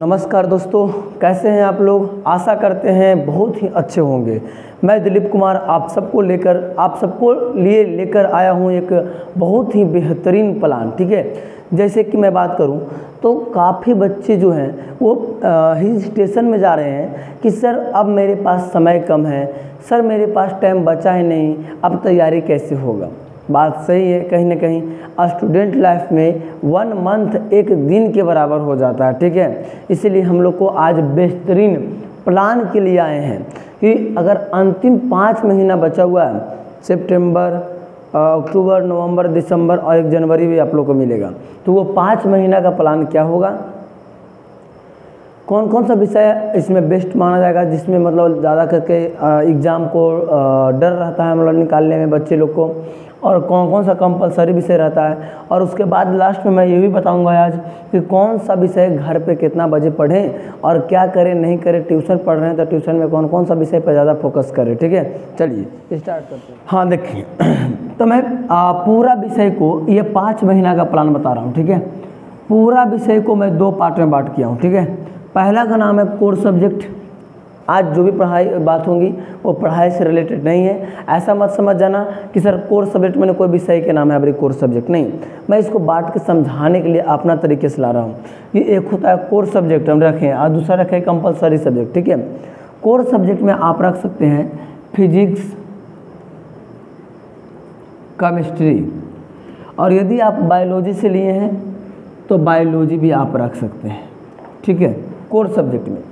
नमस्कार दोस्तों, कैसे हैं आप लोग। आशा करते हैं बहुत ही अच्छे होंगे। मैं दिलीप कुमार आप सबको लेकर आया हूं एक बहुत ही बेहतरीन प्लान। ठीक है, जैसे कि मैं बात करूं तो काफ़ी बच्चे जो हैं वो हिल स्टेशन में जा रहे हैं कि सर अब मेरे पास समय कम है, सर मेरे पास टाइम बचा ही नहीं, अब तैयारी कैसे होगा। बात सही है, कहीं ना कहीं स्टूडेंट लाइफ में 1 मंथ एक दिन के बराबर हो जाता है। ठीक है, इसीलिए हम लोग को आज बेहतरीन प्लान के लिए आए हैं कि अगर अंतिम 5 महीना बचा हुआ है, सितंबर, अक्टूबर, नवंबर, दिसंबर और 1 जनवरी भी आप लोग को मिलेगा, तो वो 5 महीना का प्लान क्या होगा, कौन कौन सा विषय इसमें बेस्ट माना जाएगा, जिसमें मतलब ज़्यादा करके एग्ज़ाम को डर रहता है मतलब निकालने में बच्चे लोग को, और कौन कौन सा कंपलसरी विषय रहता है। और उसके बाद लास्ट में मैं ये भी बताऊंगा आज कि कौन सा विषय घर पे कितना बजे पढ़ें और क्या करें नहीं करें। ट्यूशन पढ़ रहे हैं तो ट्यूशन में कौन कौन सा विषय पर ज़्यादा फोकस करें। ठीक है, चलिए स्टार्ट करते हैं। हाँ देखिए, तो मैं पूरा विषय को ये 5 महीना का प्लान बता रहा हूँ। ठीक है, पूरा विषय को मैं 2 पार्ट में बांट किया हूँ। ठीक है, पहला का नाम है कोर सब्जेक्ट। आज जो भी बात होंगी वो पढ़ाई से रिलेटेड नहीं है। ऐसा मत समझ जाना कि सर कोर सब्जेक्ट मैंने कोई विषय के नाम है अभी कोर सब्जेक्ट नहीं, मैं इसको बांट के समझाने के लिए अपना तरीके से ला रहा हूँ। ये एक होता है कोर सब्जेक्ट हम रखें और दूसरा रखें कंपलसरी सब्जेक्ट। ठीक है, कोर सब्जेक्ट में आप रख सकते हैं फिजिक्स, केमिस्ट्री, और यदि आप बायोलॉजी से लिए हैं तो बायोलॉजी भी आप रख सकते हैं। ठीक है, कोर सब्जेक्ट में।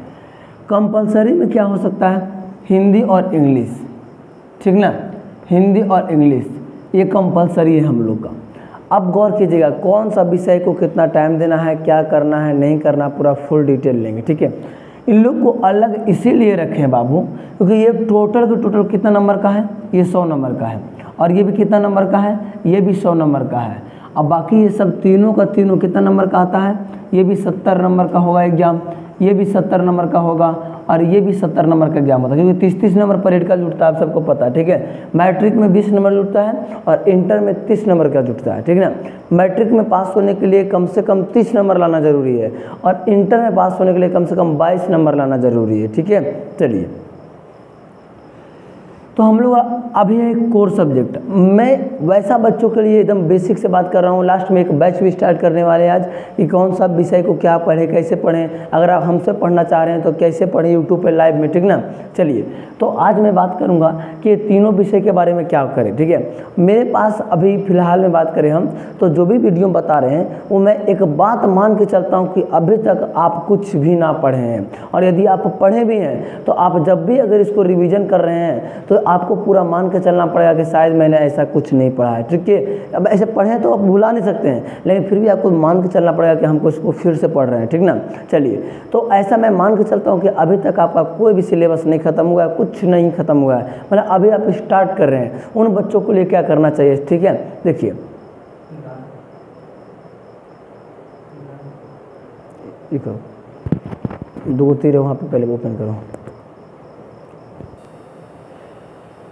कंपलसरी में क्या हो सकता है, हिंदी और इंग्लिश। ठीक ना, हिंदी और इंग्लिश ये कंपलसरी है हम लोग का। अब गौर कीजिएगा कौन सा विषय को कितना टाइम देना है, क्या करना है नहीं करना, पूरा फुल डिटेल लेंगे। ठीक है, इन लोग को अलग इसीलिए रखे हैं बाबू क्योंकि ये टोटल कितना नंबर का है, ये 100 नंबर का है, और ये भी कितना नंबर का है, ये भी 100 नंबर का है। अब बाकी ये सब तीनों का तीनों कितना नंबर का आता है, ये भी 70 नंबर का होगा एग्जाम, ये भी 70 नंबर का होगा, और ये भी 70 नंबर का एग्जाम होता है क्योंकि 30-30 नंबर परेड का जुटता है, आप सबको पता है। ठीक है, मैट्रिक में 20 नंबर जुटता है और इंटर में 30 नंबर का जुटता है। ठीक है ना, मैट्रिक में पास होने के लिए कम से कम 30 नंबर लाना जरूरी है और इंटर में पास होने के लिए कम से कम 22 नंबर लाना जरूरी है। ठीक है, चलिए, तो हम लोग अभी है कोर सब्जेक्ट। मैं वैसा बच्चों के लिए एकदम बेसिक से बात कर रहा हूँ। लास्ट में एक बैच भी स्टार्ट करने वाले आज कि कौन सा विषय को क्या पढ़ें, कैसे पढ़ें। अगर आप हमसे पढ़ना चाह रहे हैं तो कैसे पढ़ें यूट्यूब पे लाइव में। ठीक ना, चलिए, तो आज मैं बात करूँगा कि ये तीनों विषय के बारे में क्या करें। ठीक है, मेरे पास अभी फ़िलहाल में बात करें हम तो जो भी वीडियो बता रहे हैं वो मैं एक बात मान के चलता हूँ कि अभी तक आप कुछ भी ना पढ़े हैं, और यदि आप पढ़े भी हैं तो आप जब भी अगर इसको रिविज़न कर रहे हैं तो आपको पूरा मान के चलना पड़ेगा कि शायद मैंने ऐसा कुछ नहीं पढ़ा है। ठीक है, अब ऐसे पढ़े तो आप भुला नहीं सकते हैं, लेकिन फिर भी आपको मान के चलना पड़ेगा कि हमको इसको फिर से पढ़ रहे हैं। ठीक ना, चलिए, तो ऐसा मैं मान के चलता हूँ कि अभी तक आपका कोई भी सिलेबस नहीं खत्म हुआ है, कुछ नहीं खत्म हुआ है, मतलब अभी आप स्टार्ट कर रहे हैं। उन बच्चों को लिए क्या करना चाहिए। ठीक है, देखिए, ये करो 2 तीर वहाँ पे पहले ओपन करो।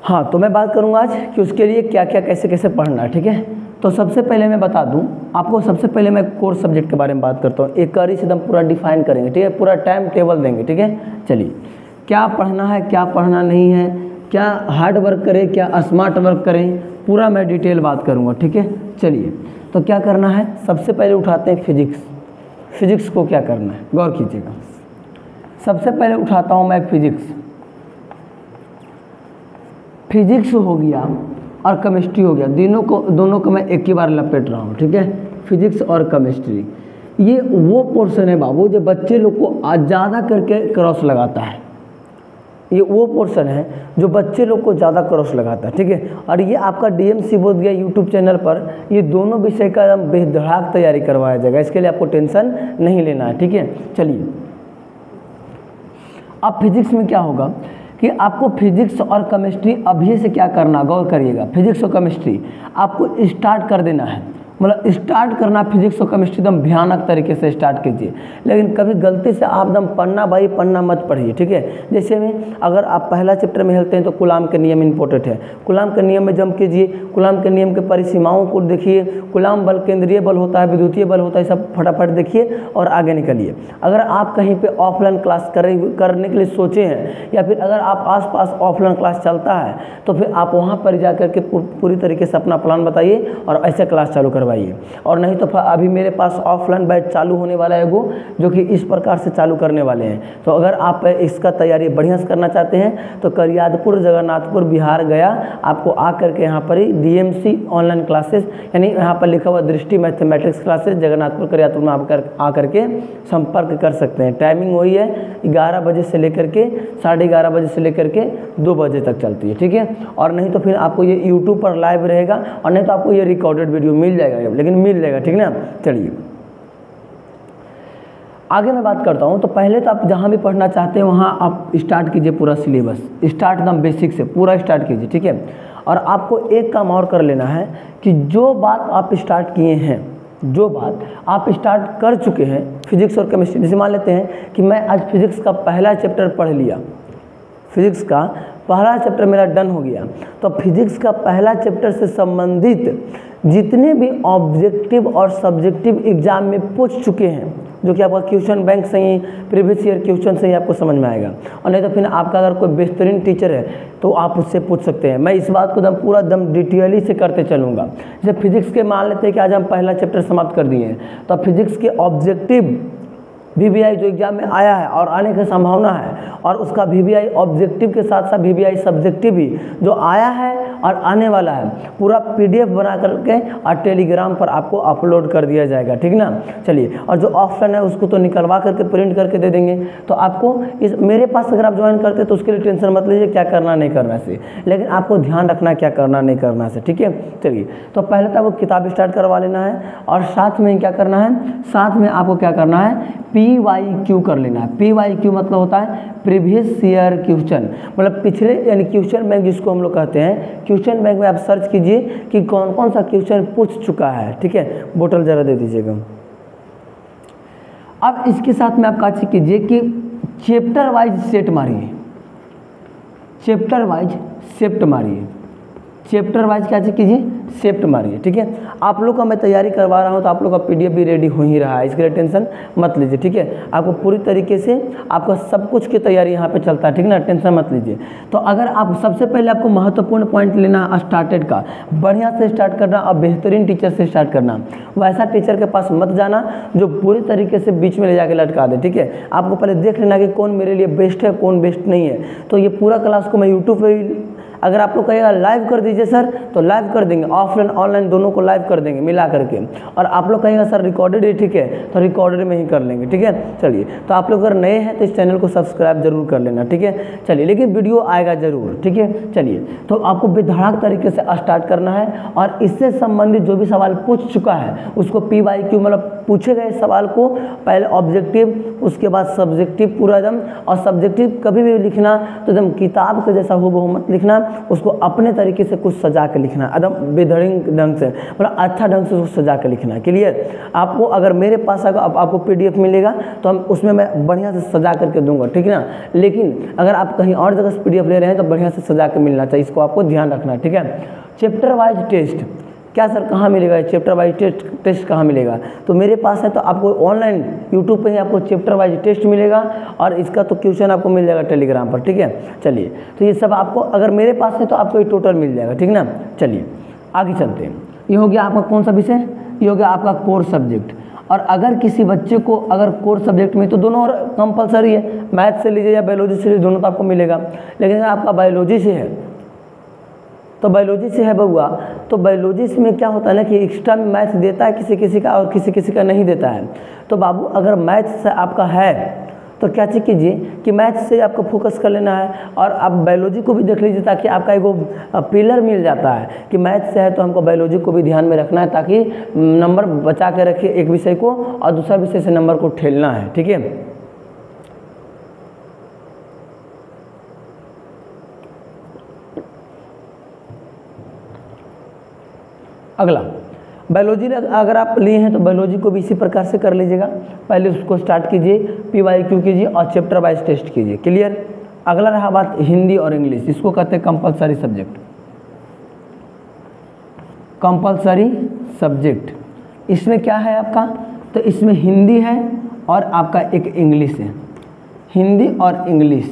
हाँ, तो मैं बात करूँगा आज कि उसके लिए क्या क्या कैसे कैसे पढ़ना है। ठीक है, तो सबसे पहले मैं बता दूँ आपको, सबसे पहले मैं कोर सब्जेक्ट के बारे में बात करता हूँ। एक कड़ी से एकदम पूरा डिफाइन करेंगे। ठीक है, पूरा टाइम टेबल देंगे। ठीक है, चलिए, क्या पढ़ना है क्या पढ़ना नहीं है, क्या हार्ड वर्क करें क्या स्मार्ट वर्क करें, पूरा मैं डिटेल बात करूँगा। ठीक है, चलिए, तो क्या करना है, सबसे पहले उठाते हैं फिजिक्स। फिजिक्स को क्या करना है, गौर कीजिएगा। सबसे पहले उठाता हूँ मैं फिजिक्स। फिजिक्स हो गया और केमिस्ट्री हो गया, दोनों को मैं एक ही बार लपेट रहा हूँ। ठीक है, फिजिक्स और केमिस्ट्री ये वो पोर्शन है बाबू जो बच्चे लोग को ज़्यादा करके क्रॉस लगाता है। ये वो पोर्शन है जो बच्चे लोग को ज़्यादा क्रॉस लगाता है। ठीक है, और ये आपका डीएमसी बोध गया यूट्यूब चैनल पर ये दोनों विषय का एकदम बेधड़ाक तैयारी करवाया जाएगा, इसके लिए आपको टेंशन नहीं लेना है। ठीक है, चलिए, अब फिजिक्स में क्या होगा कि आपको फिजिक्स और केमिस्ट्री अभी से क्या करना, गौर करिएगा। फिजिक्स और केमिस्ट्री आपको स्टार्ट कर देना है, मतलब स्टार्ट करना फिजिक्स और केमिस्ट्री एकदम भयानक तरीके से स्टार्ट कीजिए, लेकिन कभी गलती से आप एकदम पढ़ना भाई पढ़ना मत पढ़िए, ठीक है। जैसे में अगर आप पहला चैप्टर में हेलते हैं तो कूलाम के नियम इंपॉर्टेंट है, कूलाम के नियम में जंप कीजिए, कूलाम के नियम के परिसीमाओं को देखिए, कूलाम बल केंद्रीय बल होता है, विद्युतीय बल होता है, सब फटाफट देखिए और आगे निकलिए। अगर आप कहीं पे ऑफलाइन क्लास करने के लिए सोचे हैं या फिर अगर आप आसपास ऑफलाइन क्लास चलता है तो फिर आप वहाँ पर जा कर के पूरी तरीके से अपना प्लान बताइए और ऐसे क्लास चालू करवाइए। और नहीं तो अभी मेरे पास ऑफलाइन बैच चालू होने वाला है वो, जो कि इस प्रकार से चालू करने वाले हैं। तो अगर आप इसका तैयारी बढ़िया से करना चाहते हैं तो करियादपुर जगन्नाथपुर बिहार गया आपको आकर के यहाँ पर ही DMC ऑनलाइन क्लासेस, यानी यहाँ पर लिखा हुआ दृष्टि मैथमेटिक्स क्लासेस जगन्नाथपुर करियादपुर में आप आकर के संपर्क कर सकते हैं। टाइमिंग वही है 11 बजे से लेकर के 11:30 बजे से लेकर के 2 बजे तक चलती है, ठीक है। और नहीं तो फिर आपको ये YouTube पर लाइव रहेगा और नहीं तो आपको ये रिकॉर्डेड वीडियो मिल जाएगा, लेकिन मिल जाएगा, ठीक ना। चलिए आगे मैं बात करता हूँ। तो पहले तो आप जहाँ भी पढ़ना चाहते हैं वहाँ आप स्टार्ट कीजिए पूरा सिलेबस, स्टार्ट एकदम बेसिक से पूरा स्टार्ट कीजिए, ठीक है। और आपको एक काम और कर लेना है कि जो बात आप स्टार्ट किए हैं, जो बात आप स्टार्ट कर चुके हैं फिजिक्स और केमिस्ट्री, जैसे मान लेते हैं कि मैं आज फिजिक्स का पहला चैप्टर पढ़ लिया, फिजिक्स का पहला चैप्टर मेरा डन हो गया, तो फिजिक्स का पहला चैप्टर से संबंधित जितने भी ऑब्जेक्टिव और सब्जेक्टिव एग्जाम में पूछ चुके हैं, जो कि आपका क्वेश्चन बैंक से ही प्रीवियस ईयर क्वेश्चन से ही आपको समझ में आएगा। और नहीं तो फिर आपका अगर कोई बेहतरीन टीचर है तो आप उससे पूछ सकते हैं। मैं इस बात को एकदम पूरा एकदम डिटेयली से करते चलूँगा। जैसे फिजिक्स के मान लेते हैं कि आज हम पहला चैप्टर समाप्त कर दिए हैं, तो फिजिक्स के ऑब्जेक्टिव VBI जो एग्जाम में आया है और आने की संभावना है, और उसका VBI ऑब्जेक्टिव के साथ साथ VBI सब्जेक्टिव भी जो आया है और आने वाला है, पूरा PDF बना करके और टेलीग्राम पर आपको अपलोड कर दिया जाएगा, ठीक ना। चलिए, और जो ऑप्शन है उसको तो निकलवा करके प्रिंट करके दे देंगे। तो आपको इस मेरे पास अगर आप ज्वाइन करते तो उसके लिए टेंशन मत लीजिए क्या करना नहीं करना से, लेकिन आपको ध्यान रखना क्या करना नहीं करना से, ठीक है। चलिए, तो पहले तो आपको किताब स्टार्ट करवा लेना है और साथ में क्या करना है, साथ में आपको क्या करना है, PYQ कर लेना है। PYQ मतलब होता है प्रीवियस ईयर क्वेश्चन, मतलब पिछले यानी क्वेश्चन बैंक जिसको हम लोग कहते हैं। क्वेश्चन बैंक में आप सर्च कीजिए कि कौन कौन सा क्वेश्चन पूछ चुका है, ठीक है। बोतल जरा दे दीजिएगा। अब इसके साथ में आप क्या कीजिए कि चैप्टर वाइज सेट मारिए, चैप्टर वाइज शिफ्ट मारिए, चैप्टर वाइज क्या कीजिए, शिफ्ट मारिए, ठीक है। आप लोग का मैं तैयारी करवा रहा हूँ तो आप लोग का PDF भी रेडी हो ही रहा है, इसके लिए टेंशन मत लीजिए, ठीक है। आपको पूरी तरीके से आपका सब कुछ की तैयारी यहाँ पे चलता है, ठीक ना, टेंशन मत लीजिए। तो अगर आप सबसे पहले आपको महत्वपूर्ण पॉइंट लेना स्टार्टेड का, बढ़िया से स्टार्ट करना और बेहतरीन टीचर से स्टार्ट करना। वैसा टीचर के पास मत जाना जो पूरी तरीके से बीच में ले जाके लटका दे, ठीक है। आपको पहले देख लेना कि कौन मेरे लिए बेस्ट है कौन बेस्ट नहीं है। तो ये पूरा क्लास को मैं यूट्यूब पर, अगर आप लोग कहेगा लाइव कर दीजिए सर तो लाइव कर देंगे, ऑफलाइन ऑनलाइन दोनों को लाइव कर देंगे मिला करके। और आप लोग कहेगा सर रिकॉर्डेड है, ठीक है, तो रिकॉर्डेड में ही कर लेंगे, ठीक है। चलिए, तो आप लोग अगर नए हैं तो इस चैनल को सब्सक्राइब जरूर कर लेना, ठीक है। चलिए, लेकिन वीडियो आएगा जरूर, ठीक है। चलिए, तो आपको बेधड़क तरीके से स्टार्ट करना है और इससे संबंधित जो भी सवाल पूछ चुका है उसको PYQ मतलब पूछे गए सवाल को पहले ऑब्जेक्टिव, उसके बाद सब्जेक्टिव पूरा एकदम, और सब्जेक्टिव कभी भी लिखना तो एकदम किताब के जैसा हूबहू मत लिखना, उसको अपने तरीके से कुछ सजा के लिखना, एकदम बेहतरीन ढंग से, मतलब अच्छा ढंग से उसको सजा के लिखना। क्लियर। आपको अगर मेरे पास अगर आपको PDF मिलेगा तो हम उसमें मैं बढ़िया से सजा करके दूंगा, ठीक है ना। लेकिन अगर आप कहीं और जगह से PDF ले रहे हैं तो बढ़िया से सजा के मिलना चाहिए, इसको आपको ध्यान रखना, ठीक है। चैप्टर वाइज टेस्ट क्या सर कहाँ मिलेगा, चैप्टर वाइज टेस्ट कहाँ मिलेगा, तो मेरे पास है तो आपको ऑनलाइन यूट्यूब पे ही आपको चैप्टर वाइज टेस्ट मिलेगा और इसका तो क्वेश्चन आपको मिल जाएगा टेलीग्राम पर, ठीक है। चलिए, तो ये सब आपको अगर मेरे पास है तो आपको ये टोटल मिल जाएगा, ठीक ना। चलिए आगे चलते हैं। ये हो गया आपका कौन सा विषय, ये हो गया आपका कोर सब्जेक्ट। और अगर किसी बच्चे को अगर कोर सब्जेक्ट में, तो दोनों कंपलसरी है, मैथ से लीजिए या बायोलॉजी से लीजिए दोनों तो आपको मिलेगा। लेकिन अगर आपका बायोलॉजी से है तो बायोलॉजी से है बउआ, तो बायोलॉजी में क्या होता है ना कि एक्स्ट्रा में मैथ देता है किसी किसी का और किसी किसी का नहीं देता है। तो बाबू अगर मैथ से आपका है तो क्या चीज़ कीजिए कि मैथ से आपको फोकस कर लेना है और आप बायोलॉजी को भी देख लीजिए ताकि आपका एगो पिलर मिल जाता है कि मैथ से है तो हमको बायोलॉजी को भी ध्यान में रखना है ताकि नंबर बचा के रखिए एक विषय को और दूसरा विषय से नंबर को ठेलना है, ठीक है। अगला बायोलॉजी अगर आप लिए हैं तो बायोलॉजी को भी इसी प्रकार से कर लीजिएगा, पहले उसको स्टार्ट कीजिए, PYQ कीजिए और चैप्टर वाइज टेस्ट कीजिए। क्लियर। अगला रहा बात हिंदी और इंग्लिश, इसको कहते हैं कंपलसरी सब्जेक्ट। कंपलसरी सब्जेक्ट इसमें क्या है आपका, तो इसमें हिंदी है और आपका एक इंग्लिश है। हिंदी और इंग्लिश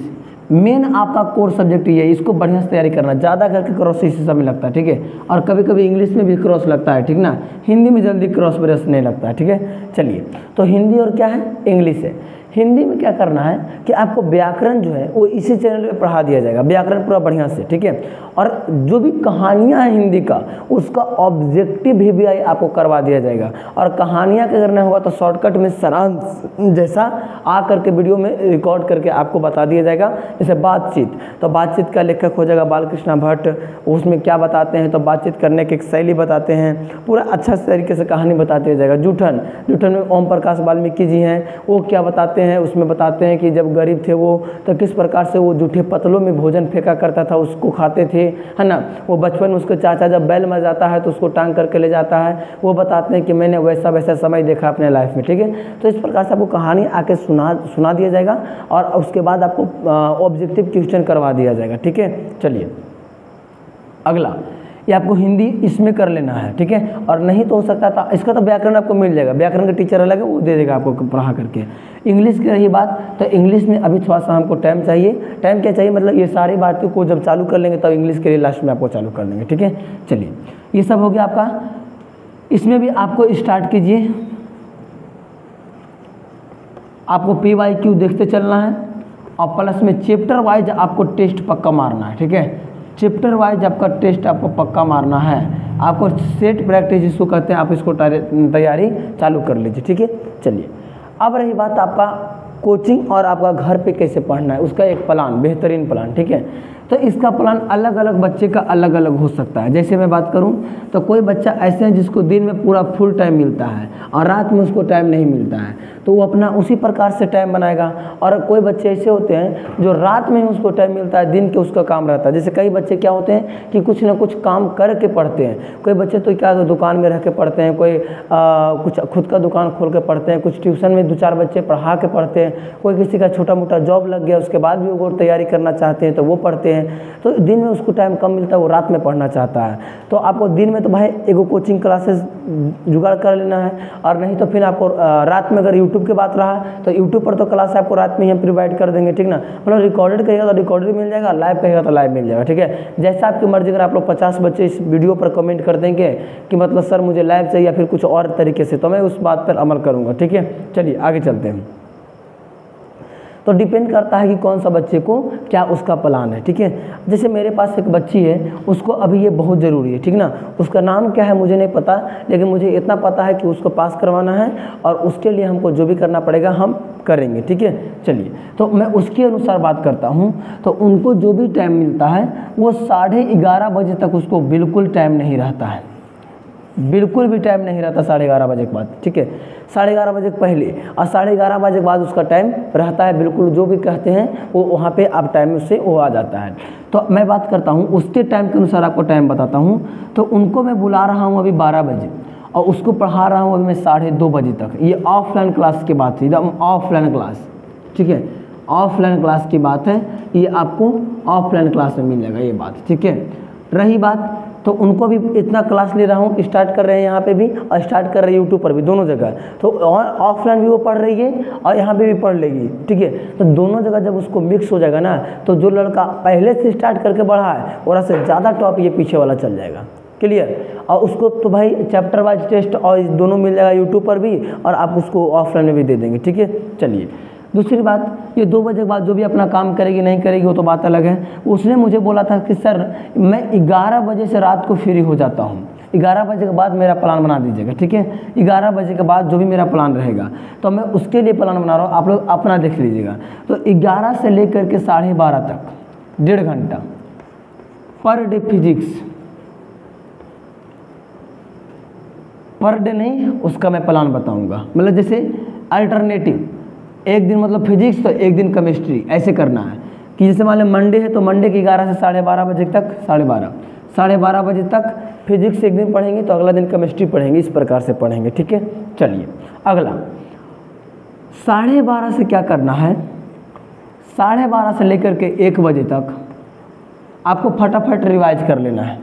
मेन आपका कोर सब्जेक्ट ये है, इसको बढ़िया से तैयारी करना। ज़्यादा करके क्रॉस इसी समय लगता है, ठीक है, और कभी कभी इंग्लिश में भी क्रॉस लगता है, ठीक ना, हिंदी में जल्दी क्रॉस ब्रेस नहीं लगता है, ठीक है। चलिए, तो हिंदी और क्या है, इंग्लिश है। हिंदी में क्या करना है कि आपको व्याकरण जो है वो इसी चैनल पे पढ़ा दिया जाएगा, व्याकरण पूरा बढ़िया से, ठीक है। और जो भी कहानियाँ हैं हिंदी का, उसका ऑब्जेक्टिव भी आपको करवा दिया जाएगा। और कहानियाँ क्या करना होगा तो शॉर्टकट में सारांश जैसा आ करके वीडियो में रिकॉर्ड करके आपको बता दिया जाएगा। जैसे बातचीत, तो बातचीत का लेखक हो जाएगा बालकृष्ण भट्ट, उसमें क्या बताते हैं तो बातचीत करने की एक शैली बताते हैं, पूरा अच्छा तरीके से कहानी बता दिया जाएगा। जूठन, जूठन में ओम प्रकाश वाल्मीकि जी हैं, वो क्या बताते हैं, उसमें बताते हैं कि जब गरीब थे वो तो किस प्रकार से वो जूठे पतलों में भोजन फेंका करता था, उसको खाते थे, है ना। वो बचपन में उसके चाचा जब बैल मर जाता है तो उसको टांग करके ले जाता है, वो बताते हैं कि मैंने वैसा वैसा समय देखा अपने लाइफ में, ठीक है। तो इस प्रकार से आपको कहानी आके सुना दिया जाएगा और उसके बाद आपको ऑब्जेक्टिव क्वेश्चन करवा दिया जाएगा, ठीक है। चलिए अगला, ये आपको हिंदी इसमें कर लेना है, ठीक है। और नहीं तो हो सकता था इसका तो व्याकरण आपको मिल जाएगा, व्याकरण का टीचर अलग है, वो दे देगा आपको पढ़ा करके। इंग्लिश की रही बात, तो इंग्लिश में अभी थोड़ा सा हमको टाइम चाहिए। टाइम क्या चाहिए, मतलब ये सारी बातों को जब चालू कर लेंगे तब इंग्लिश के लिए लास्ट में आपको चालू कर लेंगे, ठीक है। चलिए, ये सब हो गया आपका। इसमें भी आपको स्टार्ट कीजिए, आपको PYQ देखते चलना है और प्लस में चैप्टर वाइज आपको टेस्ट पक्का मारना है, ठीक है। चैप्टर वाइज आपका टेस्ट आपको पक्का मारना है। आपको सेट प्रैक्टिस जिसको कहते हैं, आप इसको तैयारी चालू कर लीजिए, ठीक है। चलिए, अब रही बात आपका कोचिंग और आपका घर पे कैसे पढ़ना है, उसका एक प्लान, बेहतरीन प्लान, ठीक है। तो इसका प्लान अलग अलग बच्चे का अलग अलग हो सकता है। जैसे मैं बात करूं तो कोई बच्चा ऐसे हैं जिसको दिन में पूरा फुल टाइम मिलता है और रात में उसको टाइम नहीं मिलता है, तो वो अपना उसी प्रकार से टाइम बनाएगा। और कोई बच्चे ऐसे होते हैं जो रात में ही उसको टाइम मिलता है, दिन के उसका काम रहता है। जैसे कई बच्चे क्या होते हैं कि कुछ ना कुछ काम करके पढ़ते हैं, कोई बच्चे तो क्या दुकान में रह के पढ़ते हैं, कोई कुछ खुद का दुकान खोल के पढ़ते हैं, कुछ ट्यूशन में 2-4 बच्चे पढ़ा के पढ़ते हैं, कोई किसी का छोटा मोटा जॉब लग गया उसके बाद भी वो तैयारी करना चाहते हैं तो वो पढ़ते हैं। तो दिन में उसको टाइम कम मिलता है, वो रात में पढ़ना चाहता है। तो आपको दिन में तो भाई एगो कोचिंग क्लासेस जुगाड़ कर लेना है, और नहीं तो फिर आपको रात में अगर यूट्यूब की बात रहा तो यूट्यूब पर तो क्लास आपको रात में ही हम प्रोवाइड कर देंगे, ठीक ना। मतलब रिकॉर्डेड कहेगा तो रिकॉर्डेड मिल जाएगा, लाइव कहेगा तो लाइव मिल जाएगा, ठीक है। जैसा आपकी मर्जी। अगर आप लोग 50 बच्चे इस वीडियो पर कमेंट कर देंगे कि मतलब सर मुझे लाइव चाहिए या फिर कुछ और तरीके से, तो मैं उस बात पर अमल करूँगा, ठीक है। चलिए आगे चलते हैं। तो डिपेंड करता है कि कौन सा बच्चे को क्या उसका प्लान है, ठीक है। जैसे मेरे पास एक बच्ची है, उसको अभी ये बहुत ज़रूरी है, ठीक ना। उसका नाम क्या है मुझे नहीं पता, लेकिन मुझे इतना पता है कि उसको पास करवाना है और उसके लिए हमको जो भी करना पड़ेगा हम करेंगे, ठीक है। चलिए, तो मैं उसके अनुसार बात करता हूँ। तो उनको जो भी टाइम मिलता है वो 11:30 बजे तक उसको बिल्कुल टाइम नहीं रहता है, बिल्कुल भी टाइम नहीं रहता 11:30 बजे के बाद, ठीक है। 11:30 बजे के पहले और 11:30 बजे के बाद उसका टाइम रहता है बिल्कुल, जो भी कहते हैं वो वहाँ पे आप टाइम से वो आ जाता है। तो मैं बात करता हूँ उसके टाइम के अनुसार आपको टाइम बताता हूँ। तो उनको मैं बुला रहा हूँ अभी 12 बजे और उसको पढ़ा रहा हूँ अभी मैं 2:30 बजे तक। ये ऑफलाइन क्लास की बात है, एकदम ऑफलाइन क्लास, ठीक है। ऑफलाइन क्लास की बात है, ये आपको ऑफलाइन क्लास में मिल जाएगा ये बात, ठीक है। रही बात, तो उनको भी इतना क्लास ले रहा हूँ, स्टार्ट कर रहे हैं यहाँ पे भी और स्टार्ट कर रहे हैं यूट्यूब पर भी, दोनों जगह। तो ऑफलाइन भी वो पढ़ रही है और यहाँ पे भी पढ़ लेगी, ठीक है। तो दोनों जगह जब उसको मिक्स हो जाएगा ना, तो जो लड़का पहले से स्टार्ट करके बढ़ा है और से ज़्यादा टॉप ये पीछे वाला चल जाएगा, क्लियर। और उसको तो भाई चैप्टर वाइज टेस्ट और दोनों मिल जाएगा यूट्यूब पर भी, और आप उसको ऑफलाइन में भी दे देंगे, ठीक है। चलिए, दूसरी बात, ये 2 बजे के बाद जो भी अपना काम करेगी नहीं करेगी वो तो बात अलग है। उसने मुझे बोला था कि सर मैं 11 बजे से रात को फ्री हो जाता हूँ, 11 बजे के बाद मेरा प्लान बना दीजिएगा, ठीक है। 11 बजे के बाद जो भी मेरा प्लान रहेगा तो मैं उसके लिए प्लान बना रहा हूँ, आप लोग अपना देख लीजिएगा। तो 11 से लेकर के 12:30 तक 1.5 घंटा per day physics, per day नहीं, उसका मैं प्लान बताऊँगा। मतलब जैसे अल्टरनेटिव, एक दिन मतलब फिजिक्स तो एक दिन केमिस्ट्री, ऐसे करना है कि जैसे मान लो मंडे है तो मंडे के 11 से 12:30 बजे तक, 12:30 बजे तक फिजिक्स एक दिन पढ़ेंगे तो अगला दिन केमिस्ट्री पढ़ेंगे, इस प्रकार से पढ़ेंगे, ठीक है। चलिए अगला 12:30 से क्या करना है, 12:30 से लेकर के 1 बजे तक आपको फटाफट रिवाइज कर लेना है।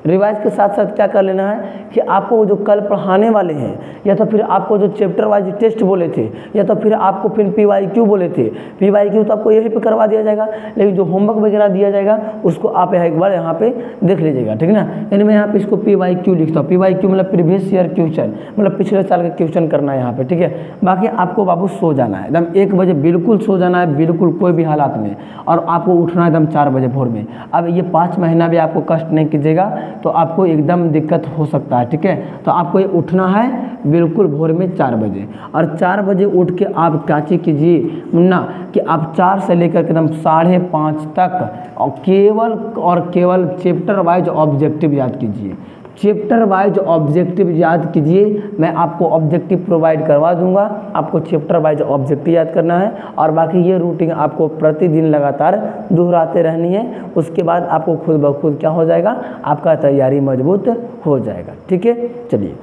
रिवाइज के साथ साथ क्या कर लेना है कि आपको जो कल पढ़ाने वाले हैं, या तो फिर आपको जो चैप्टर वाइज टेस्ट बोले थे, या तो फिर आपको फिर PYQ बोले थे, PYQ तो आपको यहीं पे करवा दिया जाएगा, लेकिन जो होमवर्क वगैरह दिया जाएगा उसको आप एक बार यहाँ पे देख लीजिएगा, ठीक ना। यानी मैं यहाँ पे इसको PYQ लिखता हूँ, PYQ मतलब प्रीवियस ईयर क्वेश्चन, मतलब पिछले साल का क्वेश्चन करना है यहाँ पे, ठीक है। बाकी आपको बाबू सो जाना है एकदम 1 बजे, बिल्कुल सो जाना है, बिल्कुल कोई भी हालात में, और आपको उठना है एकदम 4 बजे भोर में। अब ये 5 महीना भी आपको कष्ट नहीं कीजिएगा तो आपको एकदम दिक्कत हो सकता है, ठीक है। तो आपको ये उठना है बिल्कुल भोर में 4 बजे, और 4 बजे उठ के आप क्या चीज़ कीजिए मुन्ना कि आप 4 से लेकर एकदम 5:30 तक और केवल चैप्टर वाइज ऑब्जेक्टिव याद कीजिए, चैप्टर वाइज ऑब्जेक्टिव याद कीजिए। मैं आपको ऑब्जेक्टिव प्रोवाइड करवा दूंगा, आपको चैप्टर वाइज ऑब्जेक्टिव याद करना है, और बाकी ये रूटीन आपको प्रतिदिन लगातार दोहराते रहनी है। उसके बाद आपको खुद ब खुद क्या हो जाएगा, आपका तैयारी मजबूत हो जाएगा, ठीक है। चलिए,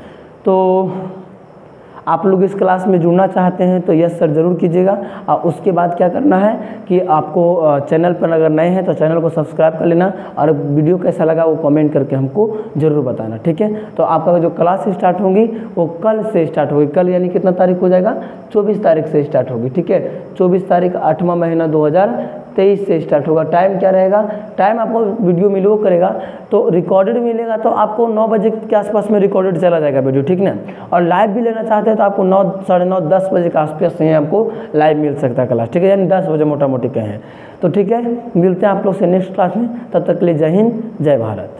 तो आप लोग इस क्लास में जुड़ना चाहते हैं तो यस सर ज़रूर कीजिएगा। और उसके बाद क्या करना है कि आपको चैनल पर अगर नए हैं तो चैनल को सब्सक्राइब कर लेना, और वीडियो कैसा लगा वो कमेंट करके हमको ज़रूर बताना, ठीक है। तो आपका जो क्लास स्टार्ट होगी वो कल से स्टार्ट होगी, कल यानी कितना तारीख हो जाएगा, 24 तारीख से स्टार्ट होगी, ठीक है। 24 तारीख 8वां महीना 2023 से स्टार्ट होगा। टाइम क्या रहेगा, टाइम आपको वीडियो मिलो करेगा तो रिकॉर्डेड मिलेगा, तो आपको 9 बजे के आसपास में रिकॉर्डेड चला जाएगा वीडियो, ठीक ना। और लाइव भी लेना चाहते हैं तो आपको 9, 9:30, 10 बजे के आसपास से आपको लाइव मिल सकता है क्लास, ठीक है, यानी 10 बजे मोटा मोटी कहें तो, ठीक है। मिलते हैं आप लोग से नेक्स्ट क्लास में, तब तक के लिए जय हिंद, जय भारत।